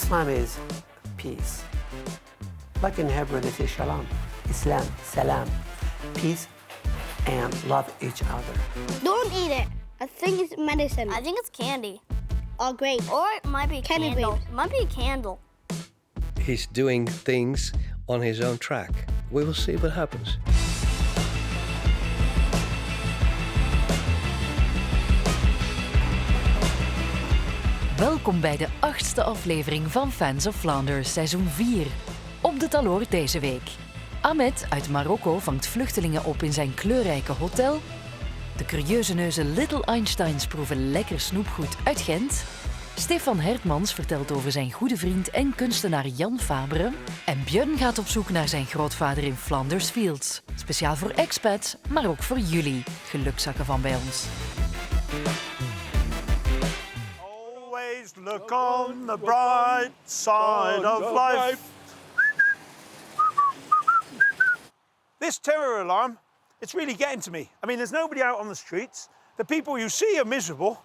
Islam is peace. Like in Hebrew, they say shalom. Islam, salam, peace, and love each other. Don't eat it. I think it's medicine. I think it's candy. Or grape. Or it might be a Candy candle. grapes. It might be a candle. He's doing things on his own track. We will see what happens. Welkom bij de 8e aflevering van Fans of Flanders, seizoen 4. Op de taloor deze week. Ahmed uit Marokko vangt vluchtelingen op in zijn kleurrijke hotel. De curieuze neuzen Little Einsteins proeven lekker snoepgoed uit Gent. Stefan Hertmans vertelt over zijn goede vriend en kunstenaar Jan Fabre. En Björn gaat op zoek naar zijn grootvader in Flanders Fields. Speciaal voor expats, maar ook voor jullie, gelukzakken van bij ons. Always look on the bright side of life. This terror alarm, it's really getting to me. I mean, there's nobody out on the streets. The people you see are miserable.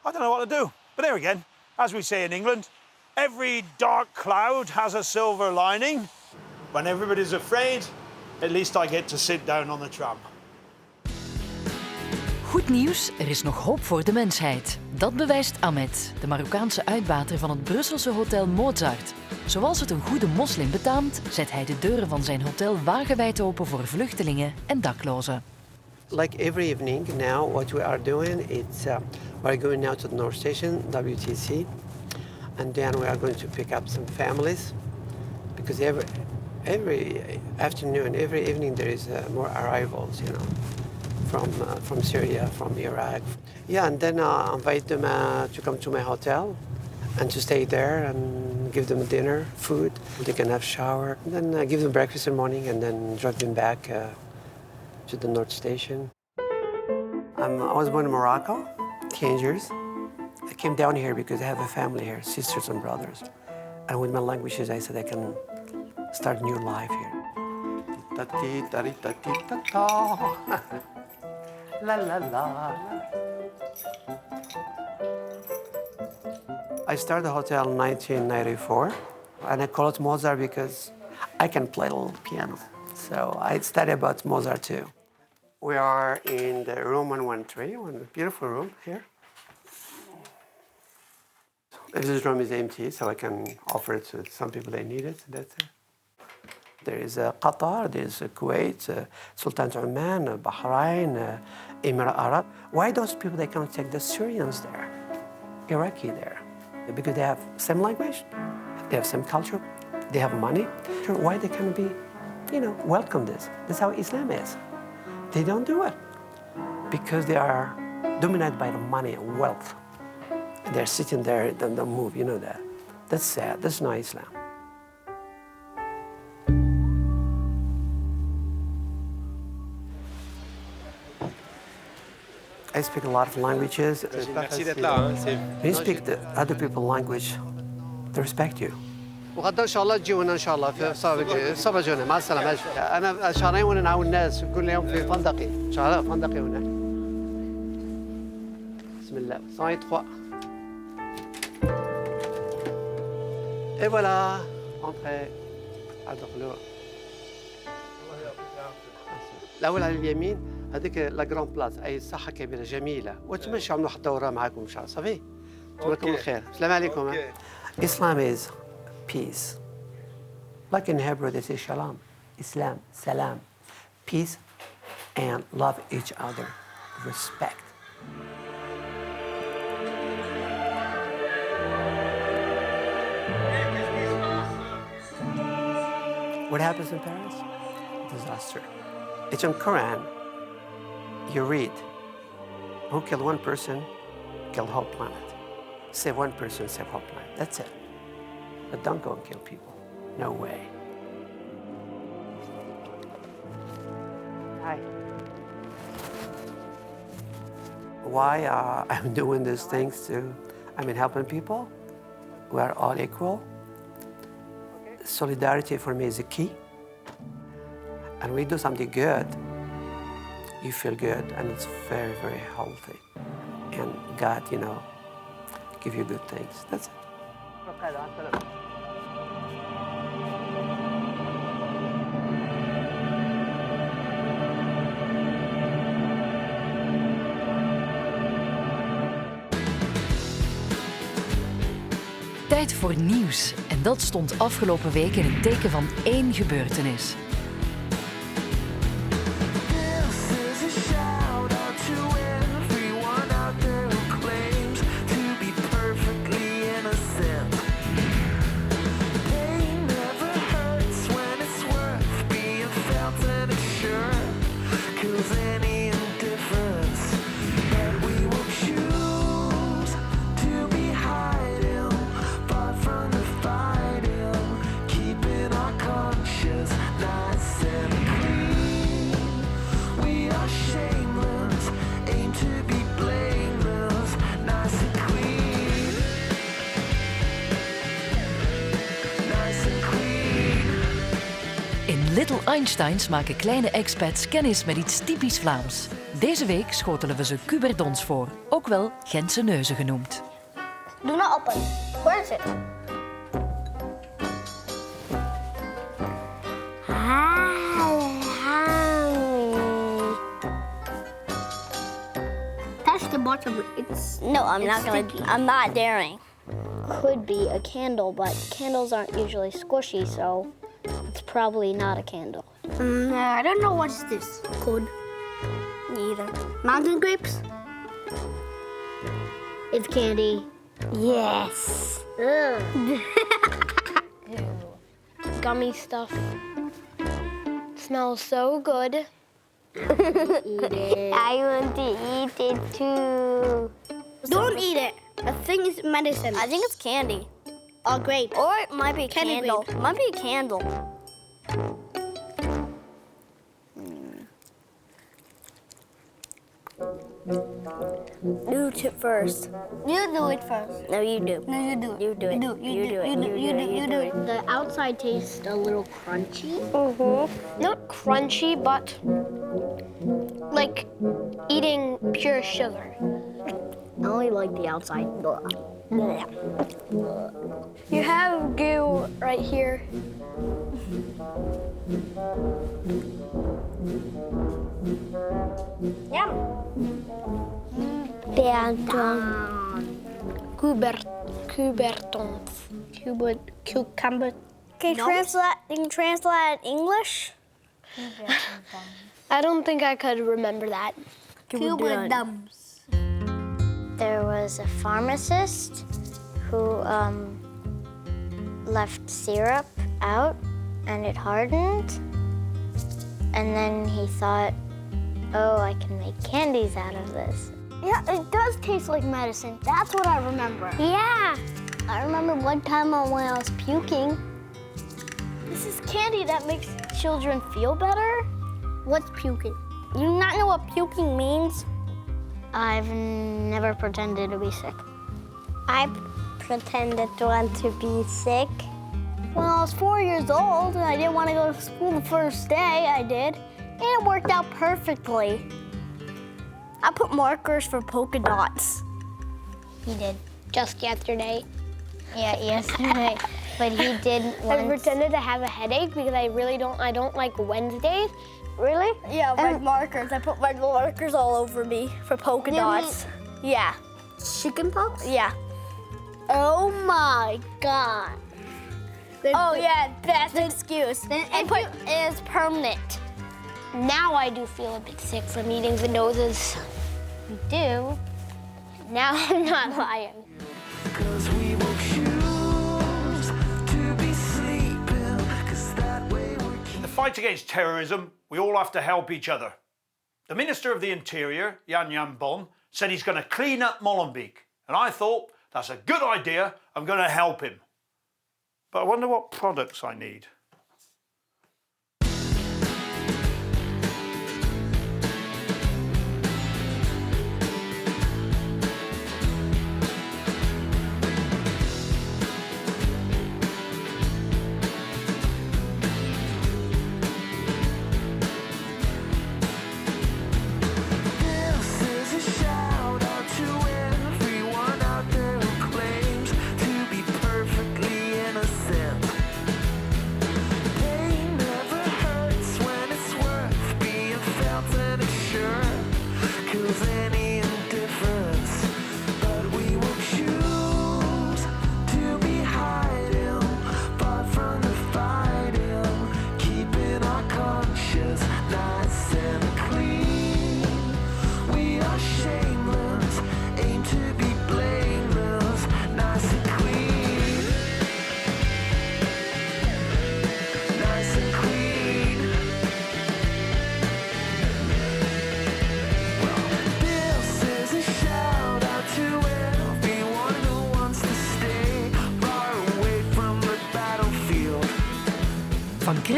I don't know what to do. But there again, as we say in England, every dark cloud has a silver lining. When everybody's afraid, at least I get to sit down on the tram. Goed nieuws, er is nog hoop voor de mensheid. Dat bewijst Ahmed, de Marokkaanse uitbater van het Brusselse hotel Mozart. Zoals het een goede moslim betaamt, zet hij de deuren van zijn hotel wagenwijd open voor vluchtelingen en daklozen. Like every evening now, what we are doing is we're going now to the North Station, WTC, and then we are going to pick up some families because every afternoon, every evening there is more arrivals, you know, from Syria, from Iraq. Yeah, and then I invite them to come to my hotel and to stay there and give them dinner, food. They can have shower, and then give them breakfast in the morning and then drive them back to the North Station. I was born in Morocco, Tangiers. I came down here because I have a family here, sisters and brothers. And with my languages, I said I can start a new life here. La la la. I started the hotel in 1994, and I call it Mozart because I can play a little piano. So I studied about Mozart too. We are in the room 113, one beautiful room here. This room is empty, so I can offer it to some people that need it. That's it. There is Qatar, there is Kuwait, Sultan Oman, Bahrain, Emirates Arab. Why those people they can't take the Syrians there, Iraqi there? Because they have same language, they have same culture, they have money. Why they can't be, welcome this? That's how Islam is. They don't do it because they are dominated by the money and wealth. And they're sitting there, they don't move, you know that. That's sad, that's not Islam. I speak a lot of languages. Merci d'être là. When you speak the other people's language, they respect you. وغدا ان شاء الله تجونا ان شاء الله في صبا جونا مع السلامه. انا شهرين وانا نعاون الناس كل يوم في فندقي شهر فندقي هنا. بسم الله 103. Et voilà, entrez. ادخلوا. الاول على اليمين هذيك لا جراند بلاس اي ساحه كبيره جميله وتمشوا عملوا واحد الدوره معاكم ان شاء الله صافي. تبارك الخير. السلام عليكم. Islam is peace. Like in Hebrew, they say shalom, Islam, salam, peace, and love each other, respect. What happens in Paris? Disaster. It's in Quran. You read, who killed one person, killed the whole planet. Save one person, save the whole planet. That's it. But don't go and kill people. No way. Hi. Why I'm doing these things too? Helping people. We are all equal. Solidarity for me is a key. And we do something good, you feel good, and it's very, very healthy. And God, give you good things. That's it. Tijd voor nieuws. En dat stond afgelopen week in het teken van één gebeurtenis. In Little Einsteins maken kleine expats kennis met iets typisch Vlaams. Deze week schotelen we ze cuberdons voor, ook wel Gentse neuzen genoemd. Do not open. Where is it? Touch the bottom. It's No, I'm it's not gonna. sticky. I'm not daring. Could be a candle, but candles aren't usually squishy, so it's probably not a candle. I don't know what's this. Could. Neither. Mountain grapes? It's candy. Yes. Ugh. Gummy stuff. Smells so good. Eat it. I want to eat it too. Don't eat it. A thing is medicine. I think it's candy, Or grape. or it might be a Candy candle. grape. Might be a candle. Do it first. You do it first. No, you do. No, you do it. You do it. You do it. You do it. You do it. You do it. The outside tastes a little crunchy. Not crunchy, but like eating pure sugar. I only like the outside. You have goo right here. Cubertons. Cucumber. Can you translate in English? I don't think I could remember that. Cuba dums. There was a pharmacist who left syrup out and it hardened. And then he thought, oh, I can make candies out of this. Yeah, it does taste like medicine. That's what I remember. Yeah, I remember one time when I was puking. This is candy that makes children feel better? What's puking? You do not know what puking means? I've never pretended to be sick. I pretended to want to be sick. When I was 4 years old and I didn't want to go to school the first day, I did. And it worked out perfectly. I put markers for polka dots. He did. Just yesterday. Yeah, yesterday. But he did I once. pretended to have a headache because I don't like Wednesdays. Really? Yeah, red markers. I put red markers all over me for polka dots. Yeah. Chicken pox? Yeah. Oh my god. Oh yeah, best excuse. It's permanent. Now I do feel a bit sick from eating the noses. You do? Now I'm not lying. In the fight against terrorism, we all have to help each other. The Minister of the Interior, Jan Bon, said he's going to clean up Molenbeek, and I thought, that's a good idea, I'm going to help him. But I wonder what products I need.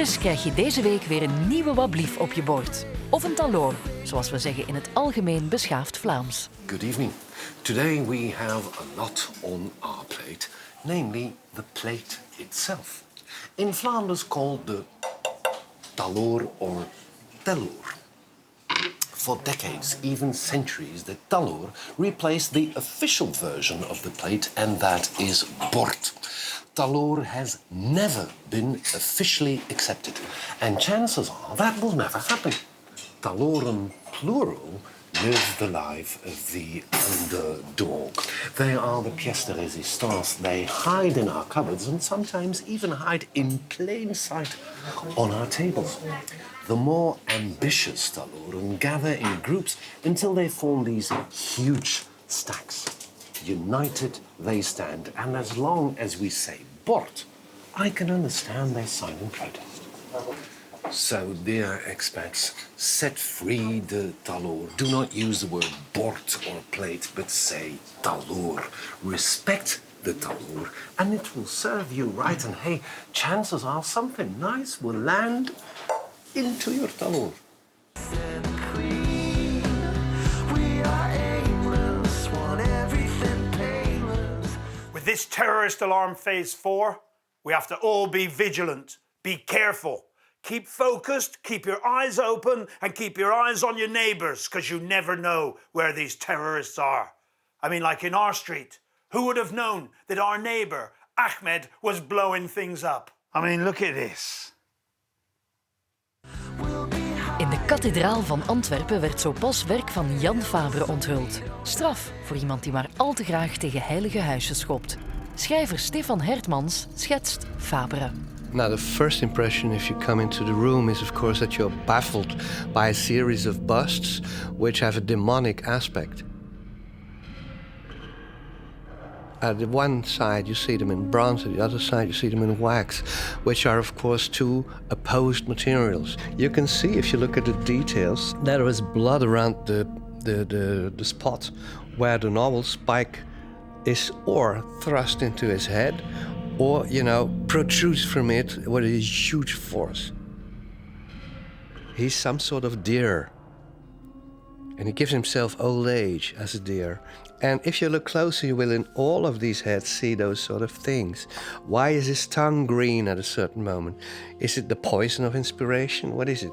Dus krijg je deze week weer een nieuwe wablief op je bord. Of een taloor, zoals we zeggen in het algemeen beschaafd Vlaams. Good evening. Today we have a lot on our plate, namely the plate itself. In Flanders called the taloor or teloor. For decades, even centuries, the taloor replaced the official version of the plate, and that is bord. Taloor has never been officially accepted, and chances are that will never happen. Taloren plural live the life of the underdog. They are the pièce de résistance. They hide in our cupboards and sometimes even hide in plain sight on our tables. The more ambitious taloren gather in groups until they form these huge stacks. United they stand, and as long as we say bord, I can understand their silent protest. So, dear expats, set free the taloor. Do not use the word bord or plate, but say taloor. Respect the taloor, and it will serve you right. And hey, chances are something nice will land into your taloor. With this terrorist alarm phase 4, we have to all be vigilant, be careful. Keep focused, keep your eyes open, and keep your eyes on your neighbours, because you never know where these terrorists are. I mean, like in our street, who would have known that our neighbour, Ahmed, was blowing things up? I mean, look at this. In de kathedraal van Antwerpen werd zo pas werk van Jan Fabre onthuld. Straf voor iemand die maar al te graag tegen heilige huizen schopt. Schrijver Stefan Hertmans schetst Fabre. Now, the first impression if you come into the room is, of course, that you're baffled by a series of busts which have a demonic aspect. At the one side you see them in bronze, at the other side you see them in wax, which are, of course, two opposed materials. You can see, if you look at the details, there is blood around the spot where the novel spike is or thrust into his head, or, protrudes from it with a huge force. He's some sort of deer. And he gives himself old age as a deer. And if you look closer, you will in all of these heads see those sort of things. Why is his tongue green at a certain moment? Is it the poison of inspiration? What is it?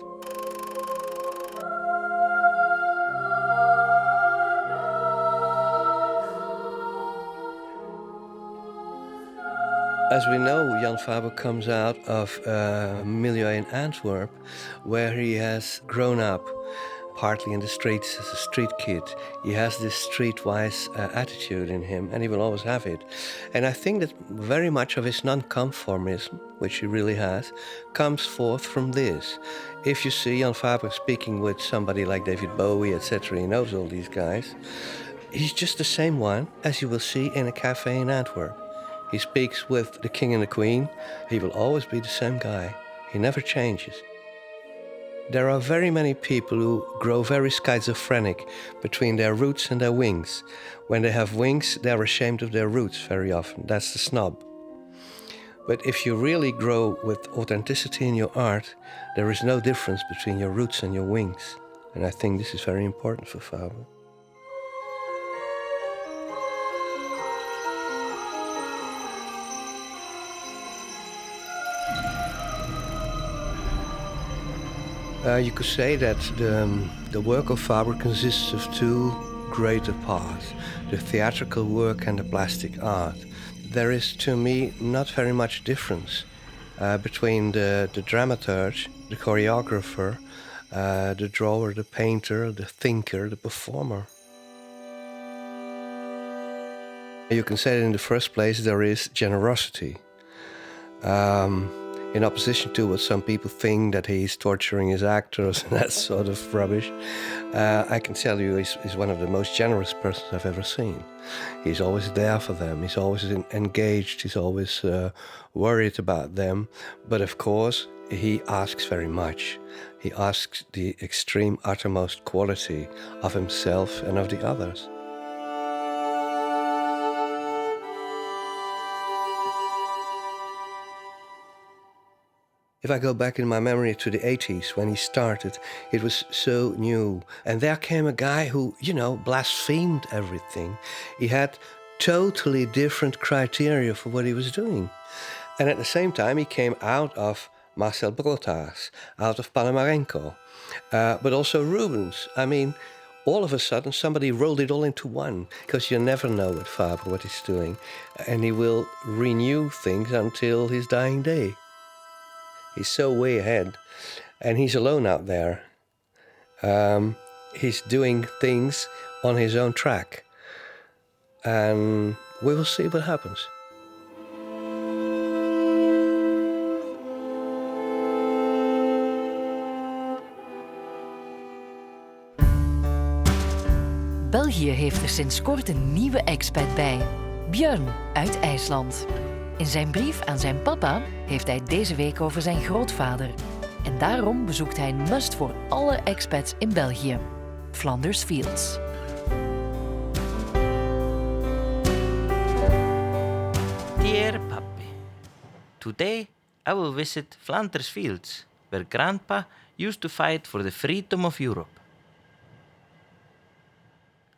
As we know, Jan Fabre comes out of a milieu in Antwerp, where he has grown up, partly in the streets as a street kid. He has this streetwise attitude in him, and he will always have it. And I think that very much of his non-conformism, which he really has, comes forth from this. If you see Jan Fabre speaking with somebody like David Bowie, etc., he knows all these guys, he's just the same one as you will see in a cafe in Antwerp. He speaks with the king and the queen. He will always be the same guy. He never changes. There are very many people who grow very schizophrenic between their roots and their wings. When they have wings, they're ashamed of their roots very often. That's the snob. But if you really grow with authenticity in your art, there is no difference between your roots and your wings. And I think this is very important for Fabre. You could say that the work of Fabre consists of two greater parts, the theatrical work and the plastic art. There is, to me, not very much difference between the dramaturge, the choreographer, the drawer, the painter, the thinker, the performer. You can say that in the first place there is generosity. In opposition to what some people think, that he's torturing his actors and that sort of rubbish, I can tell you he's one of the most generous persons I've ever seen. He's always there for them, he's always engaged, he's always worried about them. But of course, he asks very much. He asks the extreme uttermost quality of himself and of the others. If I go back in my memory to the 80s when he started, it was so new. And there came a guy who, blasphemed everything. He had totally different criteria for what he was doing. And at the same time, he came out of Marcel Brotas, out of Panomarenko, but also Rubens. I mean, all of a sudden, somebody rolled it all into one, because you never know with Faber what he's doing. And he will renew things until his dying day. He's so way ahead, and he's alone out there. He's doing things on his own track. And we will see what happens. België heeft er sinds kort een nieuwe expat bij. Björn uit IJsland. In zijn brief aan zijn papa heeft hij het deze week over zijn grootvader. En daarom bezoekt hij een must voor alle expats in België. Flanders Fields. Dear Papi, today I will visit Flanders Fields, where Grandpa used to fight for the freedom of Europe.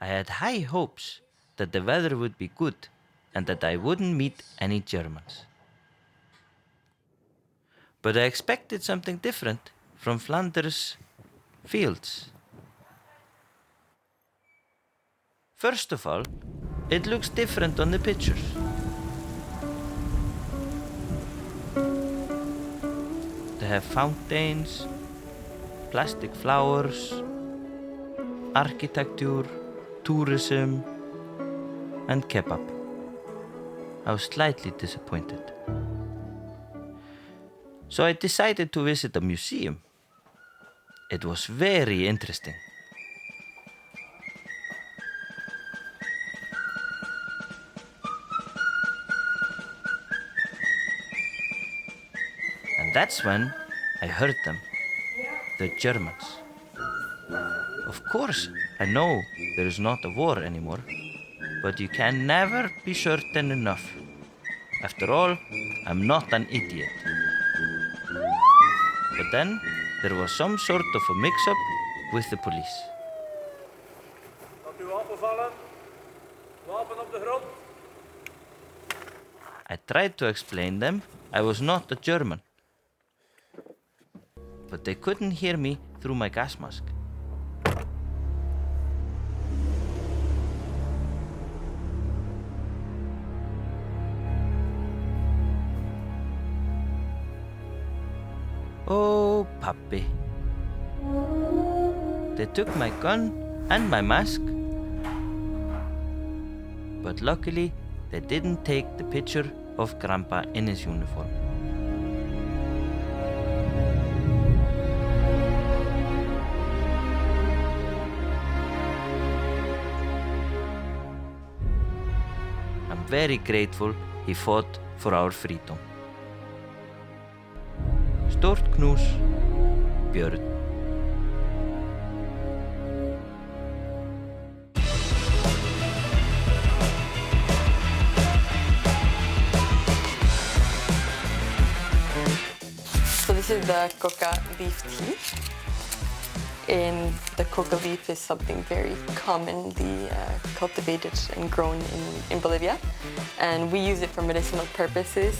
I had high hopes that the weather would be good and that I wouldn't meet any Germans. But I expected something different from Flanders Fields. First of all, it looks different on the pictures. They have fountains, plastic flowers, architecture, tourism, and kebab. I was slightly disappointed. So I decided to visit a museum. It was very interesting. And that's when I heard them, the Germans. Of course, I know there is not a war anymore, but you can never be certain enough. After all, I'm not an idiot. But then there was some sort of a mix-up with the police. Laat uw wapen vallen. Wapen op de grond. I tried to explain them I was not a German. But they couldn't hear me through my gas mask. Oh, Papi. They took my gun and my mask. But luckily, they didn't take the picture of Grandpa in his uniform. I'm very grateful he fought for our freedom. Stort knus, Björn. So this is the coca leaf tea. And the coca leaf is something very commonly cultivated and grown in Bolivia. And we use it for medicinal purposes.